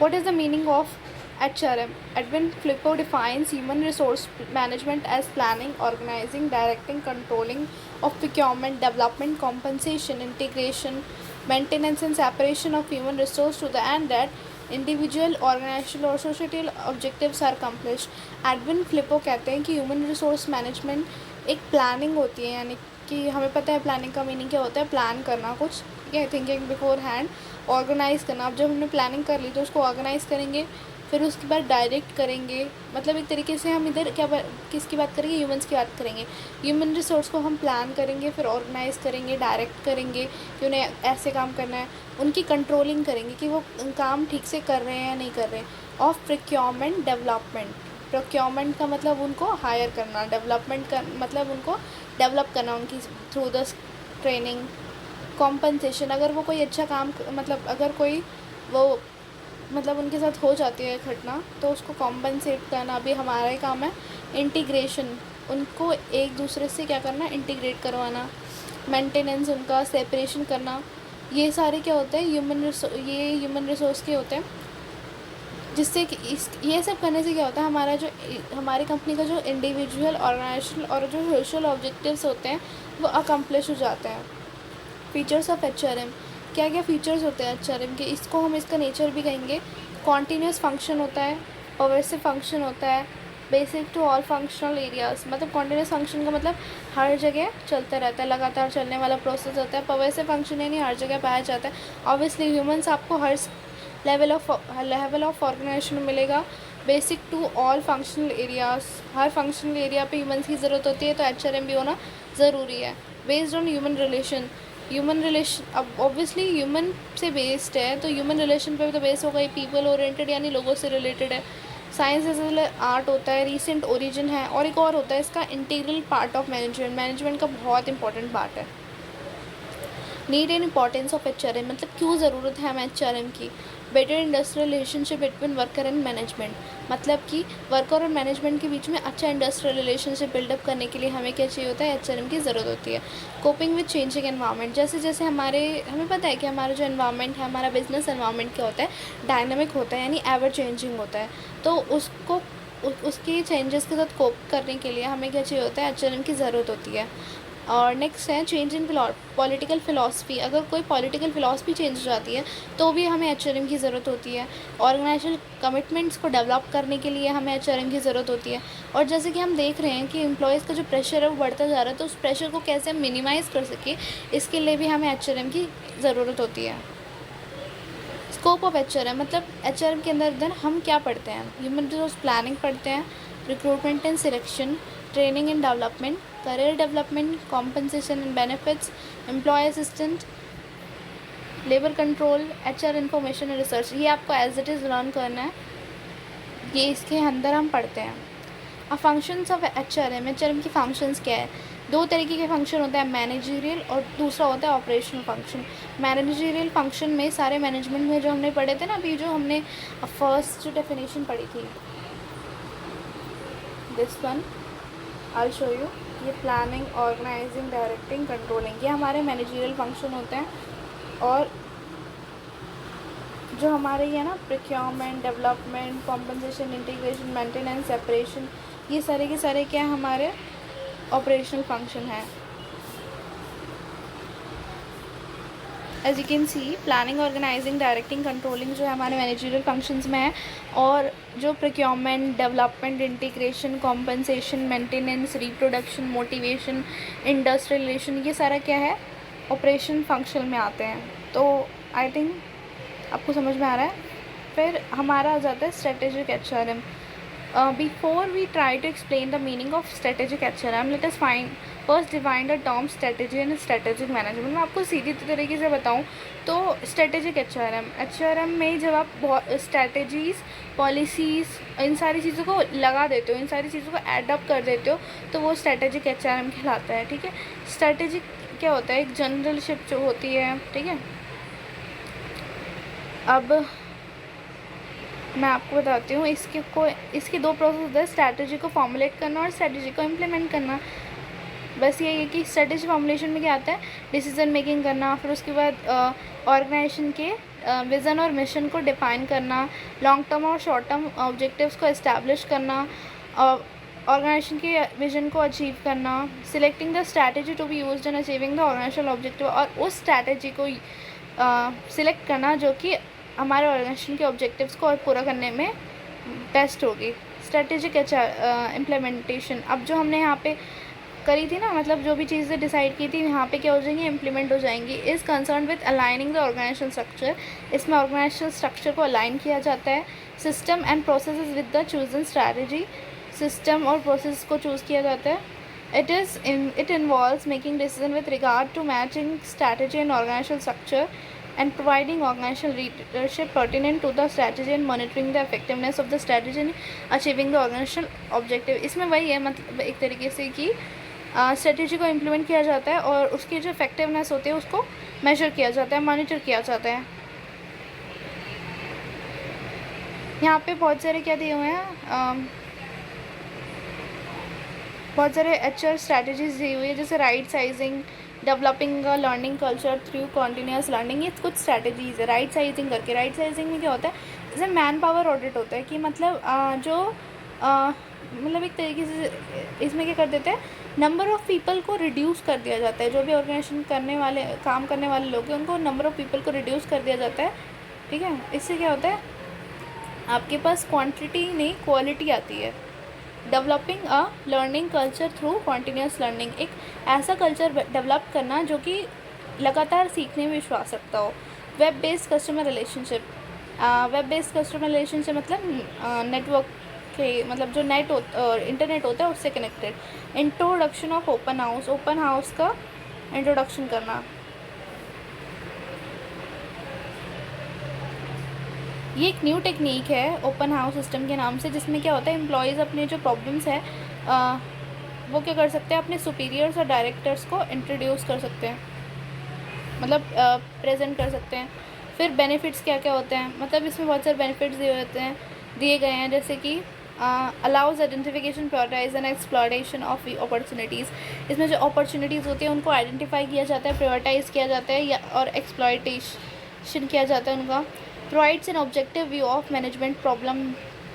What is the meaning of HRM? Edwin Flippo defines human resource management as planning, organizing, directing, controlling of procurement, development, compensation, integration, maintenance and separation of human resource to the end that individual, organizational और societal objectives are accomplished. Edwin Flippo कहते हैं कि human resource management एक planning होती है, यानी कि हमें पता है प्लानिंग का मीनिंग क्या होता है, प्लान करना कुछ, ठीक है, थिंकिंग बिफोर हैंड, ऑर्गेनाइज़ करना। अब जब हमने प्लानिंग कर ली तो उसको ऑर्गेनाइज़ करेंगे, फिर उसके बाद डायरेक्ट करेंगे। मतलब एक तरीके से हम इधर किसकी बात करेंगे, ह्यूमंस की बात करेंगे। ह्यूमन रिसोर्स को हम प्लान करेंगे, फिर ऑर्गेनाइज़ करेंगे, डायरेक्ट करेंगे कि उन्हें ऐसे काम करना है, उनकी कंट्रोलिंग करेंगे कि वो काम ठीक से कर रहे हैं या नहीं कर रहे हैं। ऑफ प्रोक्योरमेंट डेवलपमेंट, प्रोक्योरमेंट का मतलब उनको हायर करना, डेवलपमेंट का मतलब उनको डेवलप करना उनकी थ्रू द ट्रेनिंग। कॉम्पनसेशन, अगर वो कोई अच्छा काम मतलब अगर कोई वो मतलब उनके साथ हो जाती है घटना तो उसको कॉम्पनसेट करना भी हमारा ही काम है। इंटीग्रेशन, उनको एक दूसरे से क्या करना, इंटीग्रेट करवाना। मेंटेनेंस, उनका सेपरेशन करना। ये सारे क्या होते हैं, ये ह्यूमन रिसोर्स के होते हैं, जिससे कि ये सब करने से क्या होता है, हमारा जो हमारी कंपनी का जो इंडिविजुअल, ऑर्गेनाइजेशनल और जो सोशल ऑब्जेक्टिव्स होते हैं वो अकम्प्लिश हो जाते हैं। फीचर्स ऑफ HRM, क्या क्या फीचर्स होते हैं HRM के, इसको हम इसका नेचर भी कहेंगे। कॉन्टीन्यूस फंक्शन होता है, पर्वेसिव फंक्शन होता है, basic to all functional areas, मतलब कॉन्टीन्यूस फंक्शन का मतलब हर जगह चलता रहता है, लगातार चलने वाला प्रोसेस होता है। पर्वेसिव फंक्शन यानी हर जगह पाया जाता है। ऑब्वियसली ह्यूमंस आपको हर लेवल ऑफ ऑर्गेनाइजेशन में मिलेगा। Basic to all functional areas, हर फंक्शनल एरिया पे ह्यूमंस की ज़रूरत होती है, तो HRM भी होना ज़रूरी है। बेस्ड ऑन ह्यूमन रिलेशन, अब ऑब्वियसली ह्यूमन से बेस्ड है तो ह्यूमन रिलेशन पे भी तो बेस होगा, ये पीपल ओरिएंटेड यानी लोगों से रिलेटेड है। साइंस एज वेल आर्ट होता है, रीसेंट ओरिजिन है, और एक और होता है इसका इंटीग्रल पार्ट ऑफ मैनेजमेंट का बहुत इंपॉर्टेंट पार्ट है। Need and importance of HRM, मतलब क्यों ज़रूरत है हमें HRM की। Better industrial relationship between worker and management, मतलब कि वर्कर और मैनेजमेंट के बीच में अच्छा इंडस्ट्रियल रिलेशनशिप बिल्डअप करने के लिए हमें क्या चाहिए होता है, HRM की ज़रूरत होती है। कोपिंग विद चेंजिंग एनवायरनमेंट, जैसे जैसे हमें पता है कि हमारा जो एनवायरनमेंट है, हमारा बिजनेस एनवायरनमेंट क्या होता है, डायनामिक होता है, यानी एवर चेंजिंग होता है। तो उसकी चेंजेस के साथ कोप करने के लिए हमें क्या चाहिए होता है, HRM की ज़रूरत होती है। और नेक्स्ट है चेंज इन पॉलिटिकल फ़िलासफ़ी, अगर कोई पॉलिटिकल फ़िलासफ़ी चेंज हो जाती है तो भी हमें HRM की ज़रूरत होती है। ऑर्गेनाइजेशनल कमिटमेंट्स को डेवलप करने के लिए हमें HRM की ज़रूरत होती है। और जैसे कि हम देख रहे हैं कि एम्प्लॉयज़ का जो प्रेशर है वो बढ़ता जा रहा है, तो उस प्रेशर को कैसे मिनिमाइज़ कर सके, इसके लिए भी हमें HRM की ज़रूरत होती है। स्कोप ऑफ HRM, मतलब HRM के अंदर हम क्या पढ़ते हैं, ह्यूमन रिसोर्स प्लानिंग पढ़ते हैं, recruitment and selection, training and development, career development, compensation and benefits, employee assistant, labour control, HR information and research. ये आपको एज इट इज़ लर्न करना है, ये इसके अंदर हम पढ़ते हैं। अब फंक्शंस ऑफ HRM की फंक्शंस क्या है, दो तरीके के फंक्शन होते हैं, मैनेजरियल और दूसरा होता है ऑपरेशनल फंक्शन। मैनेजरियल फंक्शन में सारे मैनेजमेंट में जो हमने पढ़े थे ना अभी, जो हमने फर्स्ट डेफिनेशन पढ़ी थी, this one I show you, ये प्लानिंग, ऑर्गेनाइजिंग, डायरेक्टिंग, कंट्रोलिंग, ये हमारे मैनेजरियल फंक्शन होते हैं। और जो हमारे ये ना procurement, development, compensation, integration, maintenance, separation, ये सारे के सारे क्या हमारे ऑपरेशनल फंक्शन है। As you can see, planning, organising, directing, controlling जो है हमारे मैनेजरियल फंक्शंस में है, और जो procurement, development, integration, compensation, maintenance, reproduction, motivation, industrial relation, ये सारा क्या है, ऑपरेशन फंक्शन में आते हैं। तो आई थिंक आपको समझ में आ रहा है। फिर हमारा आ जाता है strategic HRM। Before we try to explain the meaning of strategic HRM, let us first define the term strategy and strategic management। मैं आपको सीधी तरीके से बताऊँ तो strategic HRM में जब आप स्ट्रेटजीज़, पॉलिसीज़, इन सारी चीज़ों को लगा देते हो, इन सारी चीज़ों को एडअप कर देते हो, तो वो strategic HRM कहलाता है। ठीक है, स्ट्रेटेजिक क्या होता है, एक जनरलशिप जो होती है, ठीक है। अब मैं आपको बताती हूँ इसके दो प्रोसेस होते हैं, स्ट्रैटेजी को फॉर्मुलेट करना और स्ट्रैटेजी को इम्प्लीमेंट करना। बस यही है कि स्ट्रेटेजी फॉर्मुलेशन में क्या आता है, डिसीजन मेकिंग करना, फिर उसके बाद ऑर्गेनाइजेशन के विज़न और मिशन को डिफाइन करना, लॉन्ग टर्म और शॉर्ट टर्म ऑब्जेक्टिव्स को इस्टेब्लिश करना, ऑर्गेनाइजेशन के विजन को अचीव करना, selecting the strategy to be used in achieving the organisational objective, और उस स्ट्रैटेजी को सिलेक्ट करना जो कि हमारे ऑर्गेनाइजेशन के ऑब्जेक्टिव्स को और पूरा करने में बेस्ट होगी। स्ट्रेटेजिक इम्प्लीमेंटेशन, अब जो हमने यहाँ पे करी थी ना, मतलब जो भी चीज़ें डिसाइड की थी यहाँ पे क्या हो जाएंगी, इम्प्लीमेंट हो जाएंगी। Is concern with aligning the organisational structure, इसमें ऑर्गेनाइजेशनल स्ट्रक्चर को अलाइन किया जाता है। System and processes with the chosen strategy, system और प्रोसेस को चूज़ किया जाता है। It involves making decision with regard to matching strategy and organizational structure and providing organizational leadership pertinent to the strategy and monitoring the effectiveness of the strategy in achieving the organizational objective। इसमें वही है, मतलब एक तरीके से कि strategy को implement किया जाता है और उसकी जो इफेक्टिवनेस होती है उसको मेजर किया जाता है, मॉनिटर किया जाता है। यहाँ पे बहुत सारे क्या दिए हुए हैं, बहुत सारे HR स्ट्रैटेजीज दी हुई है, जैसे right sizing, developing a learning culture through continuous learning, ये कुछ स्ट्रैटेजीज है। राइट साइजिंग करके, राइट साइजिंग में क्या होता है, जैसे मैन पावर ऑडिट होता है कि मतलब मतलब एक तरीके से इसमें क्या कर देते हैं, नंबर ऑफ़ पीपल को रिड्यूस कर दिया जाता है। जो भी ऑर्गेनाइजेशन काम करने वाले लोग हैं उनको नंबर ऑफ़ पीपल को रिड्यूस कर दिया जाता है, ठीक है। इससे क्या होता है, आपके पास क्वांटिटी नहीं क्वालिटी आती है। Developing a learning culture through continuous learning, एक ऐसा कल्चर डेवलप करना जो कि लगातार सीखने में विश्वास रखता हो। Web based customer relationship, web based customer relationship मतलब नेटवर्क के, मतलब जो नेट इंटरनेट होता है उससे connected. Introduction of open house का इंट्रोडक्शन करना, ये एक न्यू टेक्निक है ओपन हाउस सिस्टम के नाम से, जिसमें क्या होता है, एम्प्लॉयज़ अपने जो प्रॉब्लम्स है वो क्या कर सकते हैं, अपने सुपीरियर्स और डायरेक्टर्स को इंट्रोड्यूस कर सकते हैं, मतलब प्रेजेंट कर सकते हैं। फिर बेनिफिट्स क्या क्या होते हैं, मतलब इसमें बहुत सारे बेनिफिट्स दिए गए हैं, जैसे कि allows identification, prioritise and exploration of opportunities, इसमें जो अपॉर्चुनिटीज़ होती हैं उनको आइडेंटिफाई किया जाता है, प्रायोरिटाइज़ किया जाता है और एक्सप्लॉयटेशन किया जाता है उनका। Provides an objective view of management problem,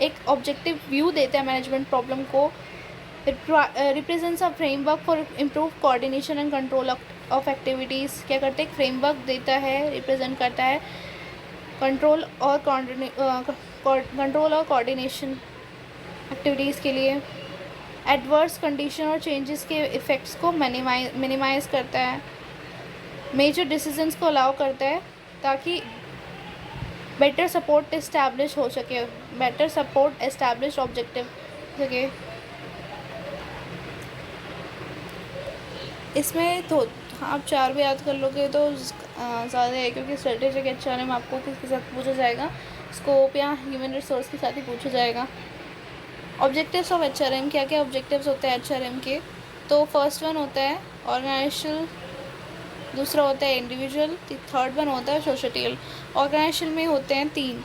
एक ऑब्जेक्टिव व्यू देता है मैनेजमेंट प्रॉब्लम को। Represents a framework for improve coordination and control of activities, क्या करते हैं, एक फ्रेमवर्क देता है, रिप्रेजेंट करता है कंट्रोल और कोऑर्डिनेशन एक्टिविटीज़ के लिए। एडवर्स कंडीशन और चेंजेस के इफ़ेक्ट्स को मिनिमाइज़ करता है। मेजर डिसीजंस को अलाउ करता है ताकि बेटर सपोर्ट इस्टेब्लिश हो सके, बेटर सपोर्ट इस्टेब्लिश ऑब्जेक्टिव सके। इसमें तो आप 4 भी याद कर लोगे तो ज़्यादा है, क्योंकि स्ट्रेटेजिक HRM आपको किसके साथ पूछा जाएगा, स्कोप या ह्यूमन रिसोर्स के साथ ही पूछा जाएगा। ऑब्जेक्टिव्स ऑफ HRM, क्या क्या ऑब्जेक्टिव्स होते हैं HRM के, तो फर्स्ट वन होता है ऑर्गेनाइजेशनल, दूसरा होता है इंडिविजुअल, थर्ड वन होता है सोसाइटल। ऑर्गेनाइजेशन में होते हैं 3,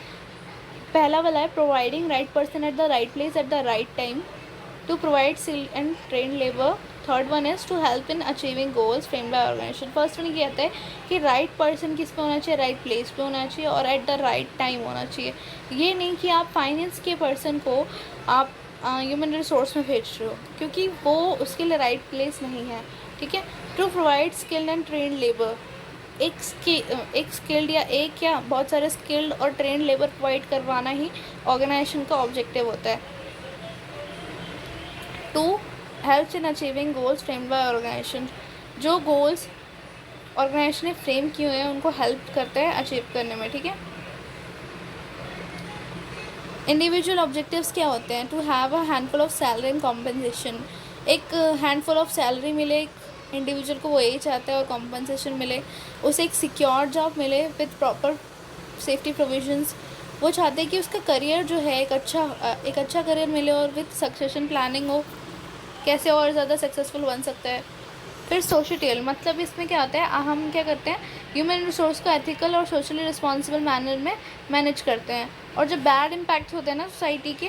पहला वाला है providing right person at the right place at the right time to provide skilled and train labour. Third one is to help in achieving goals framed by organisation. First one ये कहता है कि राइट पर्सन किस पे होना चाहिए, right place पे होना चाहिए और एट द राइट टाइम होना चाहिए। ये नहीं कि आप फाइनेंस के पर्सन को आप ह्यूमन रिसोर्स में भेज रहे हो, क्योंकि वो उसके लिए राइट प्लेस नहीं है, ठीक है। To provide skilled and train labour, एक स्किल्ड या बहुत सारे स्किल्ड और ट्रेन लेबर प्रोवाइड करवाना ही ऑर्गेनाइजेशन का ऑब्जेक्टिव होता है। To helps in achieving goals framed by organisation, जो गोल्स ऑर्गेनाइजेशन ने फ्रेम किए हुए हैं उनको हेल्प करता है अचीव करने में, ठीक है। इंडिविजुअल ऑब्जेक्टिव्स क्या होते हैं, to have a handful of salary and compensation, एक हैंडफुल ऑफ सैलरी मिले इंडिविजुअल को, वो यही चाहता है, और कॉम्पनसेशन मिले, उसे एक सिक्योर जॉब मिले विद प्रॉपर सेफ्टी प्रोविजंस। वो चाहते हैं कि उसका करियर जो है एक अच्छा करियर मिले और विद सक्सेशन प्लानिंग हो, कैसे और ज़्यादा सक्सेसफुल बन सकता है। फिर सोशल, मतलब इसमें क्या आता है, हम क्या करते हैं, ह्यूमन रिसोर्स को एथिकल और सोशली रिस्पॉन्सिबल मैनर में मैनेज करते हैं, और जो बैड इम्पैक्ट होते हैं ना सोसाइटी के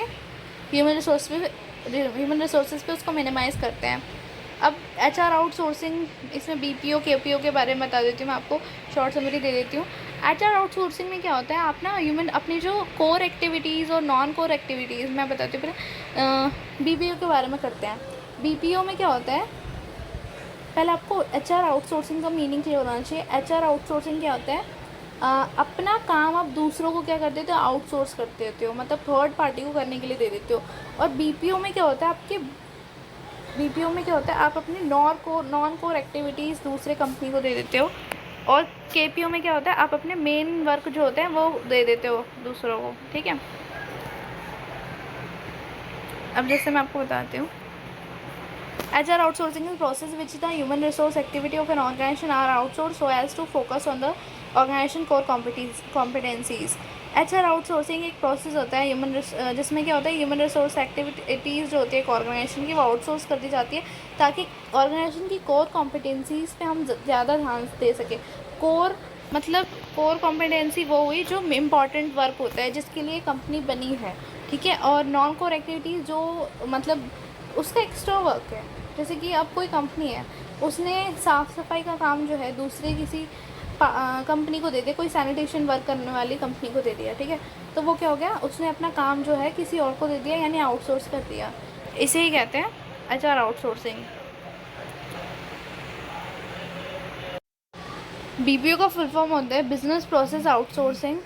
ह्यूमन रिसोर्सेज पे उसको मिनिमाइज़ करते हैं। अब HR आउटसोर्सिंग, इसमें BPO KPO के बारे में बता देती हूँ, मैं आपको शॉर्ट समरी दे देती हूँ। HR आउटसोर्सिंग में क्या होता है, आप ना ह्यूमन अपनी जो कोर एक्टिविटीज़ और नॉन कोर एक्टिविटीज़ मैं बताती हूँ। पहले BPO के बारे में करते हैं। BPO में क्या होता है, पहले आपको HR आउटसोर्सिंग का मीनिंग क्लियर होना चाहिए। HR आउटसोर्सिंग क्या होता है, अपना काम आप दूसरों को क्या कर देते हो, आउटसोर्स कर देते हो, मतलब थर्ड पार्टी को करने के लिए दे देते हो। और BPO में क्या होता है, BPO में क्या होता है, आप अपनी नॉन कोर एक्टिविटीज़ दूसरे कंपनी को दे देते हो। और KPO में क्या होता है, आप अपने मेन वर्क जो होते हैं वो दे देते हो दूसरों को, ठीक है। अब जैसे मैं आपको बताती हूँ, HR outsourcing is process which the human resource activity of an organization are outsourced so as to focus on the organization core competencies। HR outsourcing एक प्रोसेस होता है जिसमें क्या होता है, ह्यूमन रिसोर्स एक्टिविटीज़ जो होती है एक ऑर्गेनाइजेशन की, वो आउटसोर्स कर दी जाती है ताकि ऑर्गेनाइजेशन की कोर कॉम्पिटेंसीज़ पे हम ज़्यादा ध्यान दे सकें। कोर मतलब कोर कॉम्पिटेंसी वो हुई जो इम्पॉर्टेंट वर्क होता है जिसके लिए कंपनी बनी है, ठीक है। और नॉन कोर एक्टिविटीज़ जो मतलब उसका एक्स्ट्रा वर्क है, जैसे कि अब कोई कंपनी है, उसने साफ़ सफाई का काम जो है दूसरे किसी कंपनी को दे दिया, कोई सैनिटेशन वर्क करने वाली कंपनी को दे दिया, ठीक है। तो वो क्या हो गया, उसने अपना काम जो है किसी और को दे दिया, यानी आउटसोर्स कर दिया। इसे ही कहते हैं HR आउटसोर्सिंग। BPO का फुल फॉर्म होता है बिजनेस प्रोसेस आउटसोर्सिंग,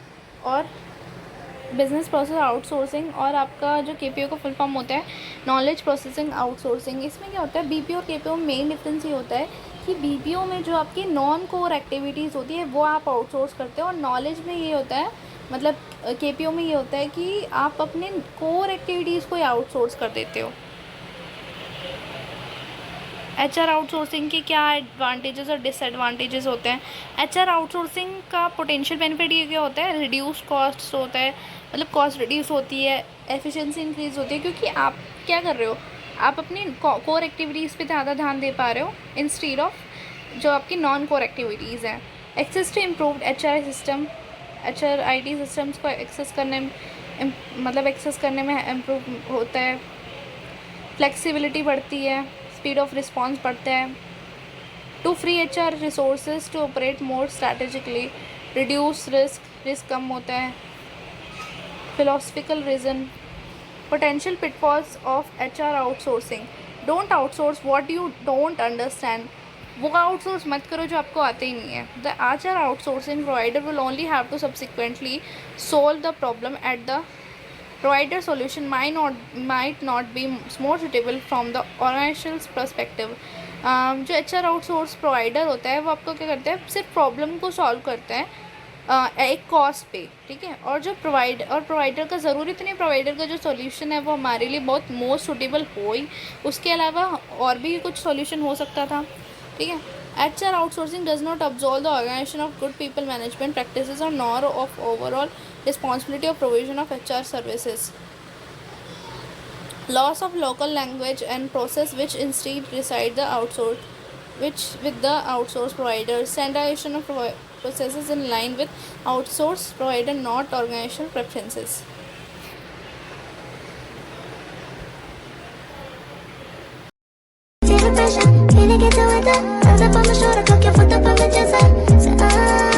और आपका जो KPO का फुल फॉर्म होता है नॉलेज प्रोसेसिंग आउटसोर्सिंग। इसमें क्या होता है, BPO और KPO में मेन डिफरेंस ये होता है कि BPO में जो आपकी नॉन कोर एक्टिविटीज़ होती है वो आप आउटसोर्स करते हो, और नॉलेज में ये होता है, मतलब KPO में ये होता है कि आप अपने कोर एक्टिविटीज़ को आउटसोर्स कर देते हो। HR आउटसोर्सिंग के क्या एडवांटेजेस और डिसएडवांटेजेस होते हैं। HR आउटसोर्सिंग का पोटेंशियल बेनिफिट ये क्या होता है, रिड्यूस कॉस्ट होता है, मतलब कॉस्ट रिड्यूस होती है, एफिशिएंसी इंक्रीज़ होती है, क्योंकि आप क्या कर रहे हो, आप अपनी कोर एक्टिविटीज़ पे ज़्यादा ध्यान दे पा रहे हो इंस्टेड ऑफ जो आपकी नॉन कोर एक्टिविटीज़ हैं। Access to improved HR system, HR IT systems को एक्सेस करने में इम्प्रूव होता है। फ्लेक्सिबिलिटी बढ़ती है, स्पीड ऑफ रिस्पॉन्स बढ़ता है। To free HR resources to operate more strategically, reduce risk कम होता है। Philosophical reason, potential pitfalls of HR outsourcing, don't outsource what you don't understand, वो आउटसोर्स मत करो जो आपको आते ही नहीं है। The HR outsourcing provider will only have to subsequently solve the problem at the provider solution might not be more suitable from the organization's perspective। जो HR आउटसोर्स प्रोवाइडर होता है वो आपको क्या करता है, सिर्फ प्रॉब्लम को सॉल्व करता है एक कॉस्ट पे, ठीक है। और जो प्रोवाइडर का ज़रूरी तो नहीं, प्रोवाइडर का जो सॉल्यूशन है वो हमारे लिए बहुत मोस्ट सूटेबल हो ही, उसके अलावा और भी कुछ सॉल्यूशन हो सकता था, ठीक है। HR outsourcing does not absolve the organization of good people management practices or nor of overall responsibility of provision of HR services. Loss of local language and process which instead reside the with the outsource providers. Standardization of processes in line with outsource provider, not organizational preferences. Feeling get to it up on the shoulder, cook your foot up on the dessert.